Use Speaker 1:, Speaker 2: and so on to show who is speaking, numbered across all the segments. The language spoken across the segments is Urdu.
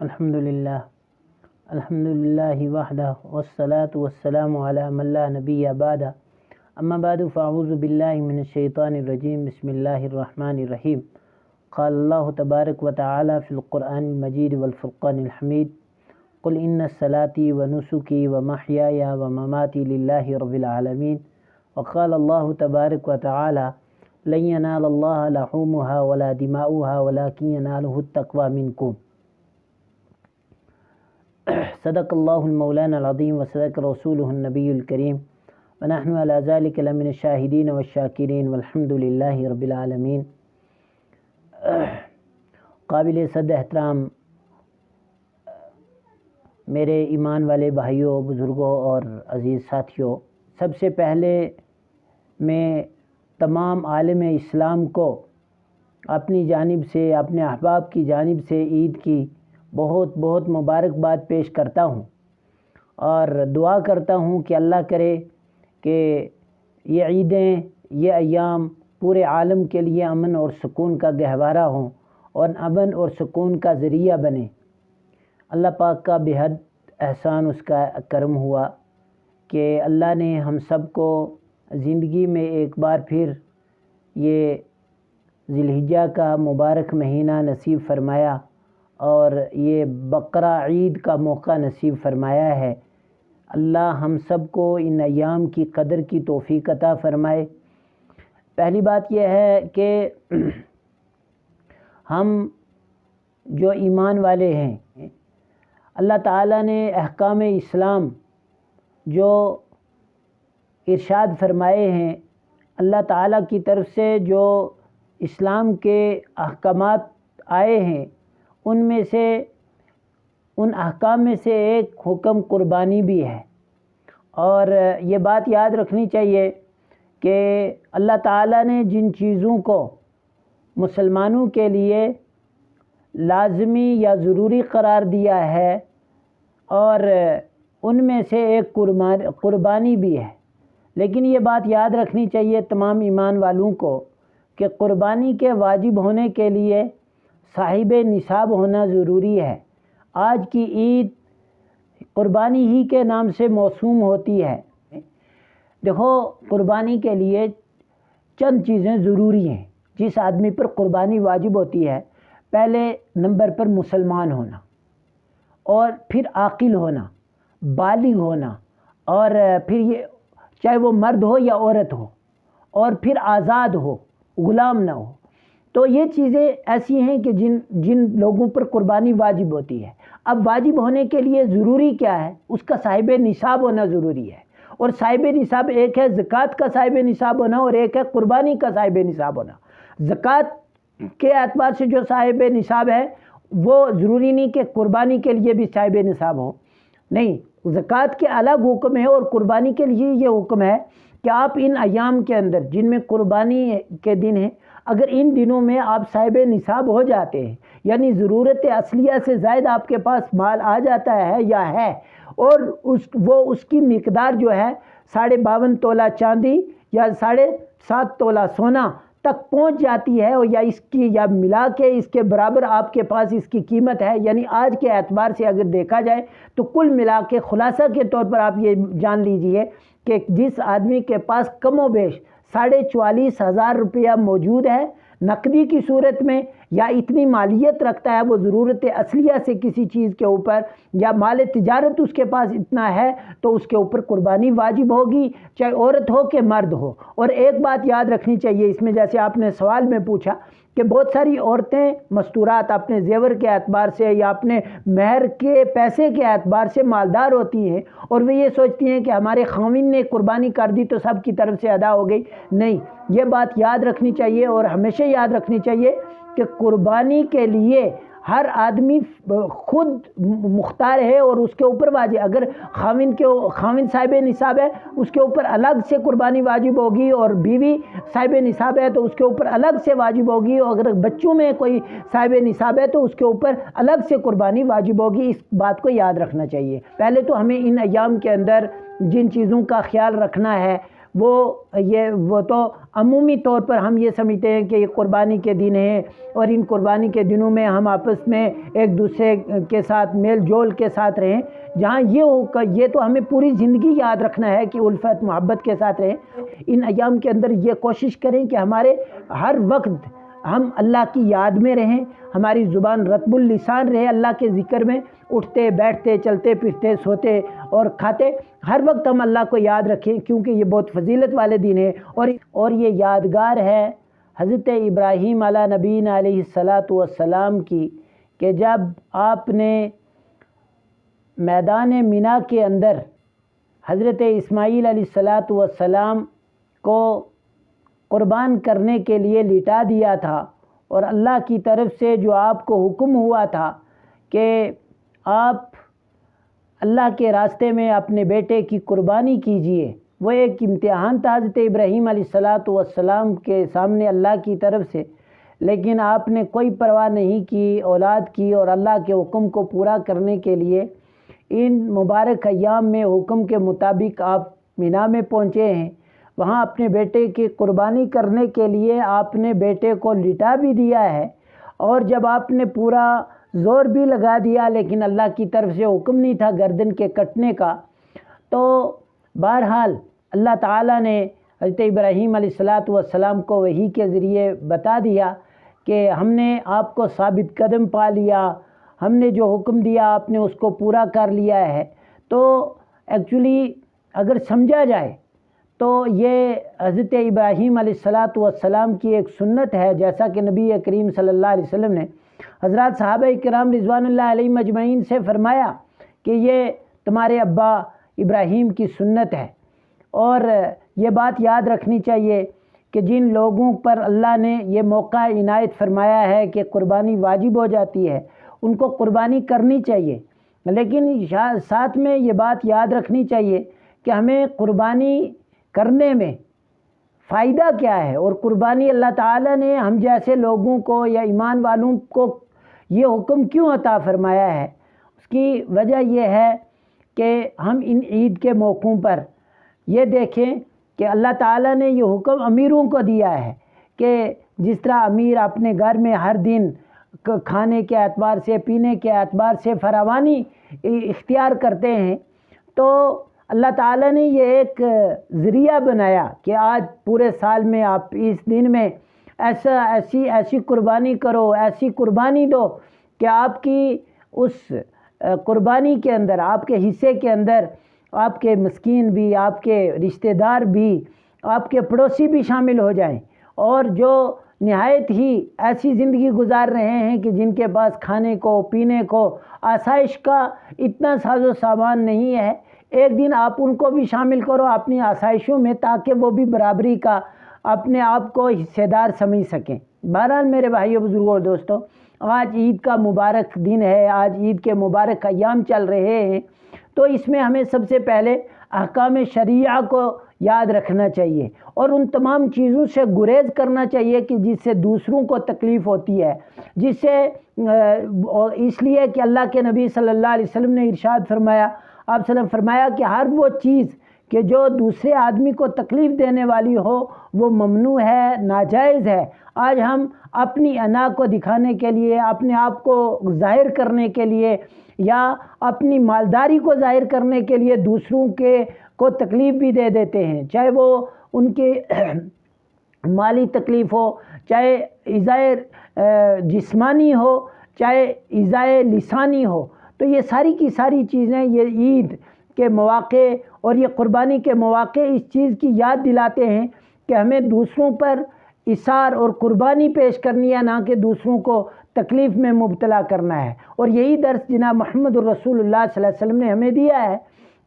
Speaker 1: الحمدللہ وحدہ والصلاة والسلام علی من لا نبی بعدہ اما بعد فاعوذ باللہ من الشیطان الرجیم بسم اللہ الرحمن الرحیم قال اللہ تبارک و تعالی فی القرآن المجید والفرقان الحمید قل ان صلاتی و نسکی و محیای و مماتی للہ رب العالمین وقال اللہ تبارک و تعالی لن ینال اللہ لحومها ولا دماؤها ولكن يناله التقوى منکم۔ صدق اللہ المولانا العظیم وصدق رسولہ النبی الکریم ونحن علی ذلک لمن الشاہدین والشاکرین والحمد للہ رب العالمین۔ قابل صد احترام میرے ایمان والے بھائیوں، بزرگوں اور عزیز ساتھیوں، سب سے پہلے میں تمام عالم اسلام کو اپنی جانب سے، اپنے احباب کی جانب سے عید کی بہت بہت مبارکباد پیش کرتا ہوں اور دعا کرتا ہوں کہ اللہ کرے کہ یہ عیدیں، یہ ایام پورے عالم کے لیے امن اور سکون کا گہوارہ ہوں اور امن اور سکون کا ذریعہ بنے۔ اللہ پاک کا بےحد احسان، اس کا کرم ہوا کہ اللہ نے ہم سب کو زندگی میں ایک بار پھر یہ ذی الحجہ کا مبارک مہینہ نصیب فرمایا اور یہ بقرہ عید کا موقع نصیب فرمایا ہے۔ اللہ ہم سب کو ان ایام کی قدر کی توفیق عطا فرمائے۔ پہلی بات یہ ہے کہ ہم جو ایمان والے ہیں، اللہ تعالیٰ نے احکام اسلام جو ارشاد فرمائے ہیں، اللہ تعالیٰ کی طرف سے جو اسلام کے احکامات آئے ہیں، ان میں سے، ان احکام میں سے ایک حکم قربانی بھی ہے۔ اور یہ بات یاد رکھنی چاہیے کہ اللہ تعالیٰ نے جن چیزوں کو مسلمانوں کے لیے لازمی یا ضروری قرار دیا ہے، اور ان میں سے ایک قربانی بھی ہے، لیکن یہ بات یاد رکھنی چاہیے تمام ایمان والوں کو کہ قربانی کے واجب ہونے کے لیے صاحب نصاب ہونا ضروری ہے۔ آج کی عید قربانی ہی کے نام سے موسوم ہوتی ہے۔ دیکھو، قربانی کے لیے چند چیزیں ضروری ہیں جس آدمی پر قربانی واجب ہوتی ہے۔ پہلے نمبر پر مسلمان ہونا، اور پھر عاقل ہونا، بالغ ہونا، اور پھر یہ چاہے وہ مرد ہو یا عورت ہو، اور پھر آزاد ہو، غلام نہ ہو۔ تو یہ چیزیں ایسی ہیں کہ جن لوگوں پر قربانی واجب ہوتی ہے۔ اب واجب ہونے کے لیے ضروری کیا ہے؟ اس کا صاحب نصاب ہونا ضروری ہے۔ اور صاحب نصاب ایک ہے زکوٰۃ کا صاحب نصاب ہونا، اور ایک ہے قربانی کا صاحب نصاب ہونا۔ زکوٰۃ کے اعتبار سے جو صاحب نصاب ہے وہ ضروری نہیں کہ قربانی کے لیے بھی صاحب نصاب ہو، نہیں، زکوٰۃ کے الگ حکم ہے اور قربانی کے لیے یہ حکم ہے کہ آپ ان ایام کے اندر جن میں قربانی کے دن ہیں، اگر ان دنوں میں آپ صاحب نصاب ہو جاتے ہیں، یعنی ضرورت اصلیہ سے زائد آپ کے پاس مال آ جاتا ہے یا ہے، اور وہ اس کی مقدار جو ہے 52.5 تولہ چاندی یا 7.5 تولہ سونا تک پہنچ جاتی ہے، اور یا اس کی یا ملا کے اس کے برابر آپ کے پاس اس کی قیمت ہے، یعنی آج کے اعتبار سے اگر دیکھا جائے تو کل ملا کے خلاصہ کے طور پر آپ یہ جان لیجئے کہ جس آدمی کے پاس کم و بیش 44,500 روپیہ موجود ہے نقدی کی صورت میں، یا اتنی مالیت رکھتا ہے وہ ضرورت اصلیہ سے کسی چیز کے اوپر، یا مال تجارت اس کے پاس اتنا ہے، تو اس کے اوپر قربانی واجب ہوگی، چاہے عورت ہو کہ مرد ہو۔ اور ایک بات یاد رکھنی چاہیے اس میں، جیسے آپ نے سوال میں پوچھا کہ بہت ساری عورتیں مستورات اپنے زیور کے اعتبار سے یا اپنے مہر کے پیسے کے اعتبار سے مالدار ہوتی ہیں، اور وہ یہ سوچتی ہیں کہ ہمارے خاوند نے قربانی کر دی تو سب کی طرف سے ادا ہو گئی۔ نہیں، یہ بات یاد رکھنی چاہیے اور ہمیشہ یاد رکھنی چاہیے کہ قربانی کے لیے ہر آدمی خود مختار ہے اور اس کے اوپر واجب، اگر خاوند صاحب نصاب ہے اس کے اوپر الگ سے قربانی واجب ہوگی، اور بیوی صاحب نصاب ہے تو اس کے اوپر الگ سے واجب ہوگی، اور اگر بچوں میں کوئی صاحب نصاب ہے تو اس کے اوپر الگ سے قربانی واجب ہوگی۔ اس بات کو یاد رکھنا چاہیے۔ پہلے تو ہمیں ان ایام کے اندر جن چیزوں کا خیال رکھنا ہے وہ تو عمومی طور پر ہم یہ سمجھتے ہیں کہ یہ قربانی کے دن ہیں، اور ان قربانی کے دنوں میں ہم آپس میں ایک دوسرے کے ساتھ میل جول کے ساتھ رہیں، جہاں یہ تو ہمیں پوری زندگی یاد رکھنا ہے کہ الفت محبت کے ساتھ رہیں۔ ان ایام کے اندر یہ کوشش کریں کہ ہمارے ہر وقت ہم اللہ کی یاد میں رہیں، ہماری زبان رطب اللسان رہے اللہ کے ذکر میں، اٹھتے بیٹھتے چلتے پھرتے سوتے اور کھاتے ہر وقت ہم اللہ کو یاد رکھیں، کیونکہ یہ بہت فضیلت والے دن ہیں، اور یہ یادگار ہے حضرت ابراہیم علیہ نبینا علیہ السلام کی، کہ جب آپ نے میدان مینا کے اندر حضرت اسماعیل علیہ السلام کو قربان کرنے کے لیے لٹا دیا تھا، اور اللہ کی طرف سے جو آپ کو حکم ہوا تھا کہ آپ اللہ کے راستے میں اپنے بیٹے کی قربانی کیجئے، وہ ایک امتحان تھا حضرت ابراہیم علیہ السلام کے سامنے اللہ کی طرف سے، لیکن آپ نے کوئی پرواہ نہیں کی اولاد کی، اور اللہ کے حکم کو پورا کرنے کے لیے ان مبارک ایام میں حکم کے مطابق آپ مینا میں پہنچے ہیں۔ وہاں اپنے بیٹے کی قربانی کرنے کے لیے آپ نے بیٹے کو لٹا بھی دیا ہے، اور جب آپ نے پورا زور بھی لگا دیا، لیکن اللہ کی طرف سے حکم نہیں تھا گردن کے کٹنے کا، تو بہرحال اللہ تعالیٰ نے حضرت ابراہیم علیہ السلام کو وحی کے ذریعے بتا دیا کہ ہم نے آپ کو ثابت قدم پا لیا، ہم نے جو حکم دیا آپ نے اس کو پورا کر لیا ہے۔ تو ایکچولی اگر سمجھا جائے تو یہ حضرت ابراہیم علیہ السلام کی ایک سنت ہے، جیسا کہ نبی کریم صلی اللہ علیہ وسلم نے حضرات صحابہ کرام رضوان اللہ علیہم اجمعین سے فرمایا کہ یہ تمہارے ابا ابراہیم کی سنت ہے۔ اور یہ بات یاد رکھنی چاہیے کہ جن لوگوں پر اللہ نے یہ موقع عنایت فرمایا ہے کہ قربانی واجب ہو جاتی ہے، ان کو قربانی کرنی چاہیے، لیکن ساتھ میں یہ بات یاد رکھنی چاہیے کہ ہمیں قربانی کرنے میں فائدہ کیا ہے، اور قربانی اللہ تعالیٰ نے ہم جیسے لوگوں کو یا ایمان والوں کو یہ حکم کیوں عطا فرمایا ہے۔ اس کی وجہ یہ ہے کہ ہم ان عید کے موقعوں پر یہ دیکھیں کہ اللہ تعالیٰ نے یہ حکم امیروں کو دیا ہے کہ جس طرح امیر اپنے گھر میں ہر دن کھانے کے اعتبار سے پینے کے اعتبار سے فراوانی اختیار کرتے ہیں، تو اللہ تعالیٰ نے یہ ایک ذریعہ بنایا کہ آج پورے سال میں آپ اس دن میں ایسی قربانی کرو، ایسی قربانی دو کہ آپ کی اس قربانی کے اندر، آپ کے حصے کے اندر آپ کے مسکین بھی، آپ کے رشتہ دار بھی، آپ کے پڑوسی بھی شامل ہو جائیں، اور جو نہایت ہی ایسی زندگی گزار رہے ہیں کہ جن کے پاس کھانے کو پینے کو آسائش کا اتنا ساز و سامان نہیں ہے، ایک دن آپ ان کو بھی شامل کرو اپنی آسائشوں میں، تاکہ وہ بھی برابری کا اپنے آپ کو حصہ دار سمجھ سکیں۔ بہرحال میرے بھائیوں بزرگوں اور دوستوں، آج عید کا مبارک دن ہے، آج عید کے مبارک ایام چل رہے ہیں، تو اس میں ہمیں سب سے پہلے احکام شریعہ کو یاد رکھنا چاہیے، اور ان تمام چیزوں سے گریز کرنا چاہیے کہ جس سے دوسروں کو تکلیف ہوتی ہے، جس سے اس لیے کہ اللہ کے نبی صلی اللہ علیہ وسلم نے ارشاد فرمایا، آپ وسلم فرمایا کہ ہر وہ چیز کہ جو دوسرے آدمی کو تکلیف دینے والی ہو وہ ممنوع ہے، ناجائز ہے۔ آج ہم اپنی انا کو دکھانے کے لیے، اپنے آپ کو ظاہر کرنے کے لیے، یا اپنی مالداری کو ظاہر کرنے کے لیے دوسروں کو تکلیف بھی دے دیتے ہیں، چاہے وہ ان کے مالی تکلیف ہو، چاہے ایذائے جسمانی ہو، چاہے ایذائے لسانی ہو۔ تو یہ ساری کی ساری چیزیں یہ عید کے مواقع اور یہ قربانی کے مواقع اس چیز کی یاد دلاتے ہیں کہ ہمیں دوسروں پر اثار اور قربانی پیش کرنی ہے، نہ کہ دوسروں کو تکلیف میں مبتلا کرنا ہے۔ اور یہی درس جناب محمد الرسول اللہ صلی اللہ علیہ وسلم نے ہمیں دیا ہے،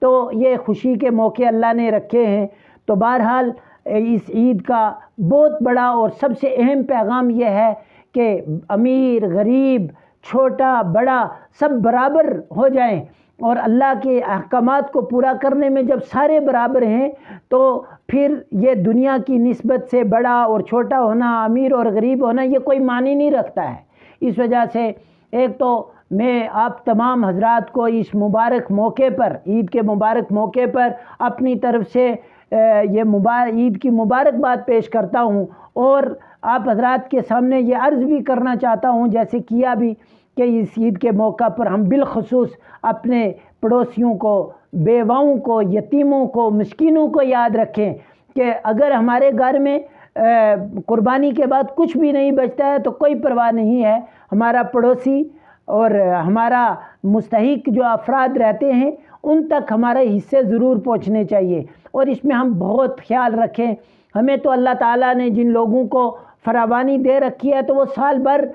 Speaker 1: تو یہ خوشی کے موقع اللہ نے رکھے ہیں۔ تو بہرحال اس عید کا بہت بڑا اور سب سے اہم پیغام یہ ہے کہ امیر غریب چھوٹا بڑا سب برابر ہو جائیں، اور اللہ کے احکامات کو پورا کرنے میں جب سارے برابر ہیں تو پھر یہ دنیا کی نسبت سے بڑا اور چھوٹا ہونا، امیر اور غریب ہونا، یہ کوئی معنی نہیں رکھتا ہے۔ اس وجہ سے ایک تو میں آپ تمام حضرات کو اس مبارک موقع پر، عید کے مبارک موقع پر اپنی طرف سے یہ عید کی مبارکباد پیش کرتا ہوں، اور آپ حضرات کے سامنے یہ عرض بھی کرنا چاہتا ہوں، جیسے کیا بھی، کہ اس عید کے موقع پر ہم بالخصوص اپنے پڑوسیوں کو، بیواؤں کو، یتیموں کو، مسکینوں کو یاد رکھیں کہ اگر ہمارے گھر میں قربانی کے بعد کچھ بھی نہیں بچتا ہے تو کوئی پرواہ نہیں ہے، ہمارا پڑوسی اور ہمارا مستحق جو افراد رہتے ہیں ان تک ہمارے حصے ضرور پہنچنے چاہیے، اور اس میں ہم بہت خیال رکھیں۔ ہمیں تو اللہ تعالیٰ نے جن لوگوں کو فراوانی دے رکھی ہے تو وہ سال بھر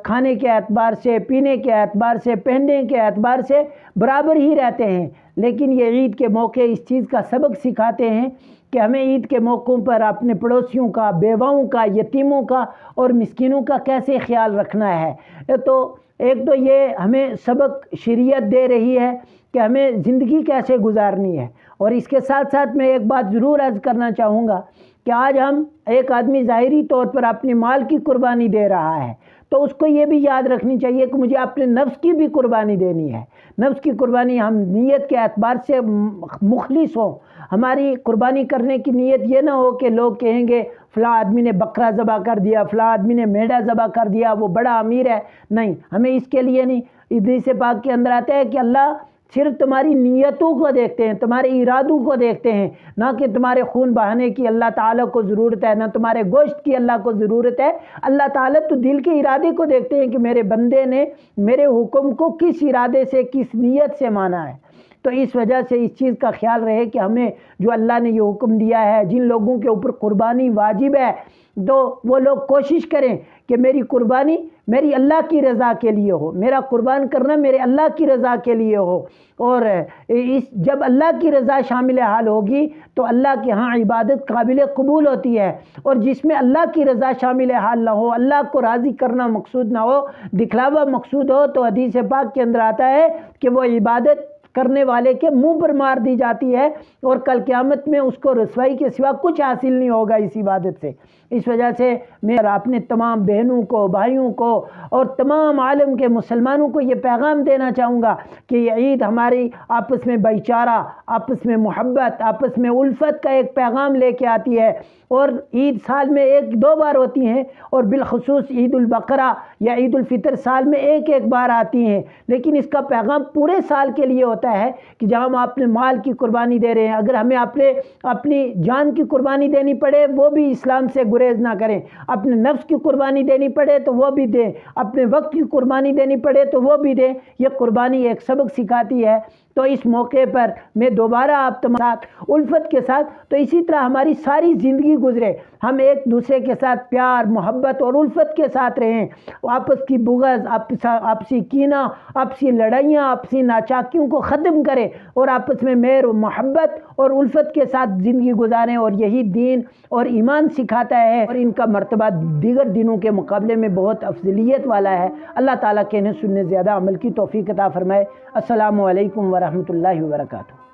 Speaker 1: کھانے کے اعتبار سے، پینے کے اعتبار سے، پہننے کے اعتبار سے برابر ہی رہتے ہیں، لیکن یہ عید کے موقع اس چیز کا سبق سکھاتے ہیں کہ ہمیں عید کے موقعوں پر اپنے پڑوسیوں کا، بیواؤں کا، یتیموں کا اور مسکینوں کا کیسے خیال رکھنا ہے۔ تو ایک تو یہ ہمیں سبق شریعت دے رہی ہے کہ ہمیں زندگی کیسے گزارنی ہے، اور اس کے ساتھ ساتھ میں ایک بات ضرور عرض کرنا چاہوں گا کہ آج ایک آدمی ظاہری طور پر اپنے مال کی قربانی دے رہا ہے تو اس کو یہ بھی یاد رکھنی چاہیے کہ مجھے اپنے نفس کی بھی قربانی دینی ہے۔ نفس کی قربانی ہم نیت کے اعتبار سے مخلص ہوں، ہماری قربانی کرنے کی نیت یہ نہ ہو کہ لوگ کہیں گے فلاں آدمی نے بکرا ذبح کر دیا، فلاں آدمی نے میڑا ذبح کر دیا، وہ بڑا امیر ہے۔ نہیں، ہمیں اس کے لیے نہیں۔ حدیث پاک کے اندر آتا ہے کہ اللہ صرف تمہاری نیتوں کو دیکھتے ہیں، تمہارے ارادوں کو دیکھتے ہیں، نہ کہ تمہارے خون بہانے کی اللہ تعالیٰ کو ضرورت ہے، نہ تمہارے گوشت کی اللہ کو ضرورت ہے۔ اللہ تعالیٰ تو دل کے ارادے کو دیکھتے ہیں کہ میرے بندے نے میرے حکم کو کس ارادے سے، کس نیت سے مانا ہے۔ تو اس وجہ سے اس چیز کا خیال رہے کہ ہمیں جو اللہ نے یہ حکم دیا ہے، جن لوگوں کے اوپر قربانی واجب ہے، تو وہ لوگ کوشش کریں کہ میری قربانی میری اللہ کی رضا کے لیے ہو، میرا قربان کرنا میرے اللہ کی رضا کے لیے ہو، اور جب اللہ کی رضا شامل حال ہوگی تو اللہ کے ہاں عبادت قابل قبول ہوتی ہے، اور جس میں اللہ کی رضا شامل حال نہ ہو، اللہ کو راضی کرنا مقصود نہ ہو، دکھلاوا مقصود ہو، تو حدیث پاک کے اندر آتا ہے کہ وہ عبادت کرنے والے کے منہ پر مار دی جاتی ہے، اور کل قیامت میں اس کو رسوائی کے سوا کچھ حاصل نہیں ہوگا اس عبادت سے۔ اس وجہ سے میں اپنے تمام بہنوں کو، بھائیوں کو اور تمام عالم کے مسلمانوں کو یہ پیغام دینا چاہوں گا کہ یہ عید ہماری آپس میں بھائی چارہ، آپس میں محبت، آپس میں الفت کا ایک پیغام لے کے آتی ہے، اور عید سال میں ایک دو بار ہوتی ہیں، اور بالخصوص عید البقرہ یا عید الفطر سال میں ایک بار آتی ہیں، لیکن اس کا پیغام پورے سال کے لیے ہوتا ہے کہ جہاں ہم اپنے مال کی قربانی دے رہے ہیں، اگر ہمیں اپنی جان کی قربانی دینی پڑے وہ بھی اسلام سے گریز نہ کریں، اپنے نفس کی قربانی دینی پڑے تو وہ بھی دیں، اپنے وقت کی قربانی دینی پڑے تو وہ بھی دیں۔ یہ قربانی ایک سبق سکھاتی ہے۔ تو اس موقع پر میں دوبارہ آپ تمام ساتھ الفت کے ساتھ، تو اسی طرح ہماری ساری زندگی گزرے، ہم ایک دوسرے کے ساتھ پیار، محبت اور الفت کے ساتھ رہیں، آپس کی بغض، آپسی کینہ، آپسی لڑائیاں، آپسی ناچاکیوں کو ختم کریں، اور آپس میں مہر و محبت اور الفت کے ساتھ زندگی گزاریں، اور یہی دین اور ایمان سکھاتا ہے، اور ان کا مرتبہ دیگر دنوں کے مقابلے میں بہت افضلیت والا ہے۔ اللہ تعالیٰ کہنے سننے زیادہ عمل کی توفیق عطا فرمائے۔ السلام علیکم ورحمۃ اللہ وبرکاتہ۔